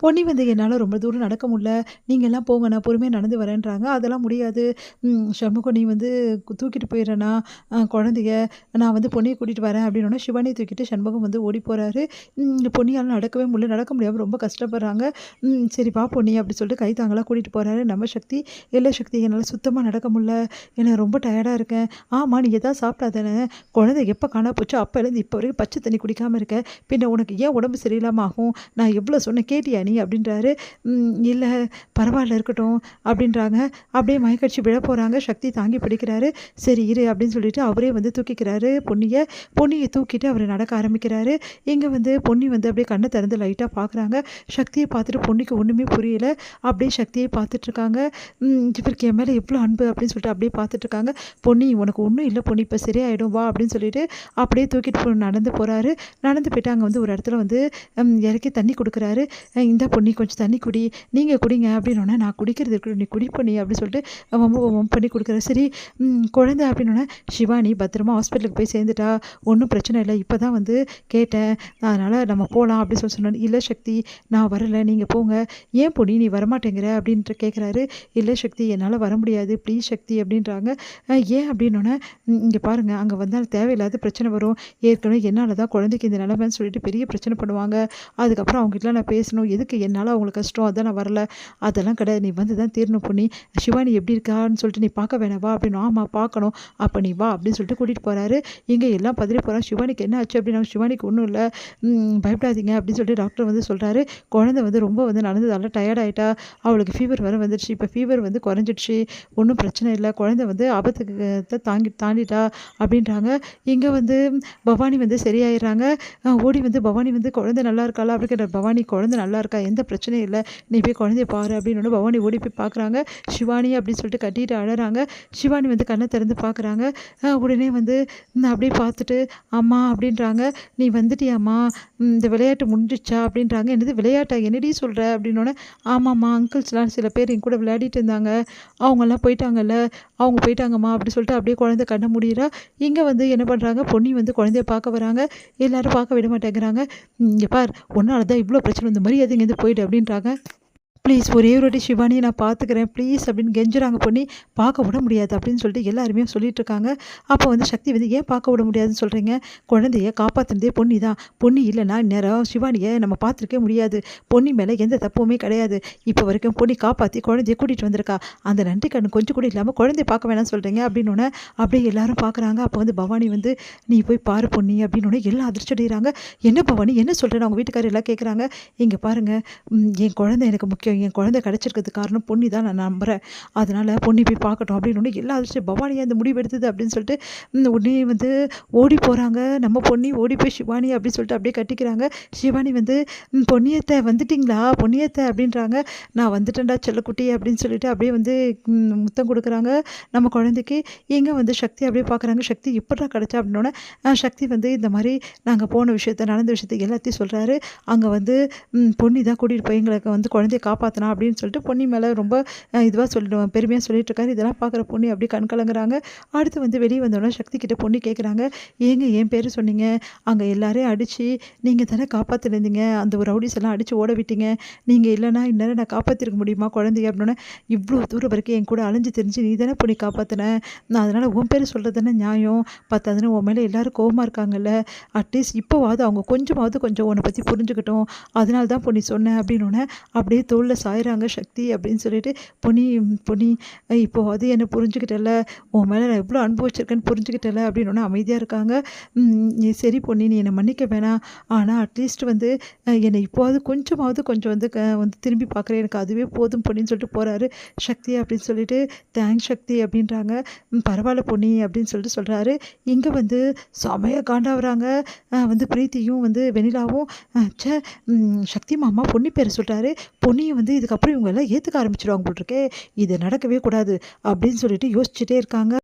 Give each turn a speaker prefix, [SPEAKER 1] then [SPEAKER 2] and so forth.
[SPEAKER 1] பொன்னி வந்து என்னால் ரொம்ப தூரம் நடக்க முடியல, நீங்கள்லாம் போங்க நான் பொறுமையாக நடந்து வரேன்றாங்க. அதெல்லாம் முடியாது. சண்முகம் நீ வந்து தூக்கிட்டு போயிடுறேண்ணா குழந்தைய, நான் வந்து பொன்னியை கூட்டிகிட்டு வரேன் அப்படின்னோடனே சிவானியை தூக்கிட்டு சண்முகம் வந்து ஓடி போகிறாரு. பொன்னியால் நடக்கவே முடியல, நடக்க முடியாமல் ரொம்ப கஷ்டப்படுறாங்க. சரி வா பொன்னி அப்படி சொல்லிட்டு கை தாங்கலாம் கூட்டிகிட்டு போகிறாரு. நம்ம சக்தி, இல்லை சக்தி என்னால் சுத்தமாக நடக்க முடியல, எனக்கு ரொம்ப டயர்டாக இருக்கேன். ஆமாம் நீ எதாவது சாப்பிட்டா தானே, குழந்தை எப்போ காணா போச்சோ அப்போலேருந்து இப்போ வரைக்கும் பச்சை தண்ணி குடிக்காமல் இருக்க, பின்ன உனக்கு ஏன் உடம்பு சரியில்லாமல் ஆகும், நான் எவ்வளோ சொன்னேன் கேட்டியா நீ அப்படின்றாரு. இல்லை பரவாயில்ல இருக்கட்டும் அப்படின்றாங்க. அப்படியே மயக்கடிச்சு விழ போகிறாங்க. சக்தி தாங்கி பிடிக்கிறாரு. சரி இரு அப்படின்னு சொல்லிட்டு அவரே வந்து தூக்கிக்கிறாரு பொன்னியை தூக்கிட்டு அவர் நடக்க ஆரம்பிக்கிறாரு. இங்கே வந்து பொன்னி வந்து அப்படியே கண்ணை திறந்து லைட்டாக பார்க்குறாங்க. சக்தியை பார்த்துட்டு பொன்னிக்கு ஒன்றுமே புரியல. அப்படியே சக்தியை பார்த்துட்ருக்காங்க. இவருக்கு என் மேலே எவ்வளோ அன்பு அப்படின்னு சொல்லிட்டு அப்படியே பார்த்துட்ருக்காங்க. பொன்னி உனக்கு ஒன்றும் இல்லை பொன்னி, இப்போ சரியாயிடும் வா அப்படின்னு சொல்லிட்டு அப்படியே தூக்கிட்டு நடந்து போகிறாரு. நடந்து போயிட்டு அங்கே வந்து ஒரு இடத்துல வந்து இறக்கி தண்ணி கொடுக்குறாரு. இந்த பொன்னி கொஞ்சம் தண்ணி குடி, நீங்கள் குடிங்க அப்படின்னோடனே நான் குடிக்கிறது இருக்கட்டும் நீ குடி பொன்னி அப்படின்னு சொல்லிட்டு வம்பு பண்ணி கொடுக்குறாரு. சரி குழந்தை அப்படின்னோடனே சிவானி பத்திரமா ஹாஸ்பிட்டலுக்கு போய் சேர்ந்துட்டா, ஒன்றும் பிரச்சனை இல்லை, இப்போ தான் வந்து கேட்டேன், அதனால் நம்ம போகலாம் அப்படின்னு சொல்லி சொன்னேன். இல்லை சக்தி நான் வரலை, நீங்கள் போங்க. ஏன் பொன்னி நீ வரமாட்டேங்கிற அப்படின்ட்டு கேட்குறாரு. இல்லை சக்தி என்னால் வர முடியாது ப்ளீஸ் சக்தி அப்படின்றாங்க. ஏன் அப்படின்னோடனே இங்கே பாருங்கள் அங்கே வந்தால் தேவையில்லாத பிரச்சனை வரும், ஏற்கனவே என்னால் தான் குழந்தைக்கு இந்த நிலைமைன்னு சொல்லிட்டு பெரிய பிரச்சனை பண்ணுவாங்க, அதுக்கப்புறம் அவங்ககிட்ட நான் பேசணும், எதுக்கு என்னால் அவங்களுக்கு கஷ்டம் அதான் நான் வரல, அதெல்லாம் கிடையாது, நீ வந்து தான் தீரணும் பொன்னி, சிவானி எப்படி இருக்கான்னு சொல்லிட்டு நீ பார்க்க வேணாம் வா அப்படின்னு. ஆமாம் பார்க்கணும், அப்போ நீ வா அப்படின்னு சொல்லிட்டு கூட்டிகிட்டு போகிறாரு. இங்கே எல்லாம் பதறி போகிறான். சிவானிக்கு என்ன ஆச்சு அப்படின்னா, சிவானிக்கு ஒன்றும் இல்லை பயப்படாதீங்க அப்படின்னு சொல்லிட்டு டாக்டர் வந்து சொல்கிறாரு. குழந்தை வந்து ரொம்ப வந்து நடந்ததால டயர்ட் ஆகிட்டா, அவளுக்கு ஃபீவர் வர வந்துடுச்சு, இப்போ ஃபீவர் வந்து குறைஞ்சிடுச்சு, ஒன்றும் பிரச்சனை இல்லை, குழந்தை வந்து ஆபத்துக்கு தாண்டிட்டா அப்படின்றாங்க. இங்கே வந்து பவானி வந்து சரியாயிடுறாங்க. ஓடி வந்து பவானி வந்து குழந்தை நல்லா இருக்காளா அப்படி கேட்டார். பவானி குழந்தை நல்லா இருக்கா, எந்த பிரச்சனையும் இல்லை, நீ போய் குழந்தைய பாரு அப்படின்னு பவானி ஓடி போய் பார்க்குறாங்க. சிவானி அப்படின்னு சொல்லிட்டு கட்டிட்டு அழறாங்க. சிவானி வந்து கண்ணை திறந்து பார்க்குறாங்க. உடனே வந்து அப்படியே பார்த்துட்டு அம்மா அப்படின்றாங்க. நீ வந்துட்டியாம்மா, இந்த விளையாட்டு முடிஞ்சிச்சா அப்படின்றாங்க. என்னது விளையாட்டா, என்னடி சொல்கிற அப்படின்னோடனே, ஆமாம்மா அங்கிள்ஸ்லாம் சில பேர் என் கூட விளையாடிட்டு இருந்தாங்க, அவங்கெல்லாம் போயிட்டாங்கல்ல, அவங்க போயிட்டாங்கம்மா அப்படி சொல்லிட்டு அப்படியே குழந்தை கண்ண முடிகிறா. இங்கே வந்து என்ன பண்ணுறாங்க, பொன்னி வந்து குழந்தைய பார்க்க வராங்க. எல்லாரும் பார்க்க விட மாட்டேங்கிறாங்க. இங்கே பார் உன்னால தான் இவ்வளோ பிரச்சனை, இந்த மரியாதை இங்கேருந்து போயிடு அப்படின்றாங்க. ப்ளீஸ் ஒரே ஒரு வாட்டி சிவானியை நான் பார்த்துக்கிறேன் ப்ளீஸ் அப்படின்னு கெஞ்சுறாங்க. பொன்னி பார்க்க விட முடியாது அப்படின்னு சொல்லிட்டு எல்லாருமே சொல்லிட்டு இருக்காங்க. அப்போ வந்து சக்தி வந்து ஏன் பார்க்க விட முடியாதுன்னு சொல்கிறீங்க, குழந்தைய காப்பாற்றுனதே பொன்னி தான், பொன்னி இல்லைன்னா இந்நேரம் சிவானியை நம்ம பார்த்துருக்கே முடியாது, பொன்னி மேலே எந்த தப்புமே கிடையாது, இப்போ வரைக்கும் பொன்னி காப்பாற்றி குழந்தைய கூட்டிகிட்டு வந்திருக்கா, அந்த நன்றி கண்ணு கொஞ்சம் கூட இல்லாமல் குழந்தைய பார்க்க வேணாம்னு சொல்கிறீங்க அப்படின்னோடனே அப்படியே எல்லாரும் பார்க்குறாங்க. அப்போ வந்து பவானி வந்து நீ போய் பாரு பொன்னி அப்படின்னோடனே எல்லாம் அதிர்ச்சி அடைகிறாங்க. என்ன பவானி என்ன சொல்கிறேன்னு அவங்க வீட்டுக்காரர் எல்லாம் கேட்குறாங்க. இங்கே பாருங்கள் என் குழந்தை எனக்கு முக்கியம், என் குழந்தை கிடச்சிருக்கிறதுக்கு காரணம் பொன்னி தான் நான் நம்புகிறேன், அதனால் பொன்னி போய் பார்க்கட்டும் அப்படின்னு எல்லா அதிர்ஷ்டம் பவானியாக அந்த முடிவு எடுத்தது அப்படின்னு சொல்லிட்டு உடனே வந்து ஓடி போகிறாங்க. நம்ம பொன்னி ஓடி போய் சிவானி அப்படின்னு சொல்லிட்டு அப்படியே கட்டிக்கிறாங்க. சிவானி வந்து பொன்னியத்தை வந்துட்டிங்களா பொன்னியத்தை அப்படின்றாங்க. நான் வந்துட்டேன்டா செல்லக்குட்டி அப்படின்னு சொல்லிட்டு அப்படியே வந்து முத்தம் கொடுக்குறாங்க நம்ம குழந்தைக்கு. எங்கே வந்து சக்தி அப்படியே பார்க்குறாங்க. சக்தி எப்படா கிடச்சா அப்படின்னோடனே சக்தி வந்து இந்த மாதிரி நாங்கள் போன விஷயத்த நடந்த விஷயத்த எல்லாத்தையும் சொல்கிறாரு. அங்கே வந்து பொன்னி தான் கூட்டிகிட்டு போய் எங்களுக்கு வந்து குழந்தைய காப்பாற்றினா அப்படின்னு சொல்லிட்டு பொன்னி மேலே ரொம்ப இதுவாக சொல்லிடுவேன் பெருமையாக சொல்லிட்டு இருக்காரு. இதெல்லாம் பார்க்குற பொன்னி அப்படியே கண் கலங்குறாங்க. அடுத்து வந்து வெளியே வந்தோடனே சக்தி கிட்ட பொன்னி கேட்குறாங்க, ஏங்க என் பேர் சொன்னீங்க, அங்கே எல்லாரையும் அடித்து நீங்கள் தானே காப்பாற்றிருந்தீங்க, அந்த ஒரு ரவுடிஸ் எல்லாம் அடித்து ஓட விட்டீங்க, நீங்கள் இல்லைனா இந்நேரம் நான் காப்பாற்றிருக்க முடியுமா குழந்தைய அப்படின்னோடனே, இவ்வளோ தூரம் வரைக்கும் என் கூட அலைஞ்சு தெரிஞ்சு நீ தானே பொன்னி காப்பாற்றினேன், நான் அதனால் உன் பேர் சொல்கிறது தானே நியாயம், பார்த்தாதானே உன் மேலே எல்லோரும் கோவமாக இருக்காங்கல்ல, அட்லீஸ்ட் இப்போவாவது அவங்க கொஞ்சம் உன்னை பற்றி புரிஞ்சுக்கிட்டோம், அதனால தான் பொன்னி சொன்னேன் அப்படின்னோடனே அப்படியே தோளில் சாயிறாங்க சக்தி அப்படின்னு சொல்லிட்டு, பொன்னி இப்போ அது என்ன புரிஞ்சுக்கிட்டல, உன் மேலே நான் எவ்வளோ அனுபவிச்சிருக்கேன்னு புரிஞ்சுக்கிட்டல அப்படின்னோடனே அமைதியாக இருக்காங்க. சரி பொன்னி நீ என்னை மன்னிக்க வேணாம், ஆனால் அட்லீஸ்ட் வந்து என்னை இப்போது கொஞ்சம் வந்து வந்து திரும்பி பார்க்குறேன், எனக்கு அதுவே போதும் பொன்னின்னு சொல்லிட்டு போகிறாரு சக்தி அப்படின்னு சொல்லிட்டு. தேங்க்ஸ் சக்தி அப்படின்றாங்க. பரவாயில்ல பொன்னி அப்படின்னு சொல்லிட்டு சொல்கிறாரு. இங்கே வந்து செமையாக காண்டாகிறாங்க வந்து பிரீத்தியும் வந்து வெண்ணிலாவும். சக்தி மாமா பொன்னி பேர் சொல்கிறாரு, பொன்னியை வந்து இதுக்கப்புறம் இவங்க எல்லாம் ஏற்றுக்க ஆரம்பிச்சிடுவாங்க போட்டிருக்கே, இது நடக்கவே கூடாது அப்படின்னு சொல்லிட்டு யோசிச்சுட்டே இருக்காங்க.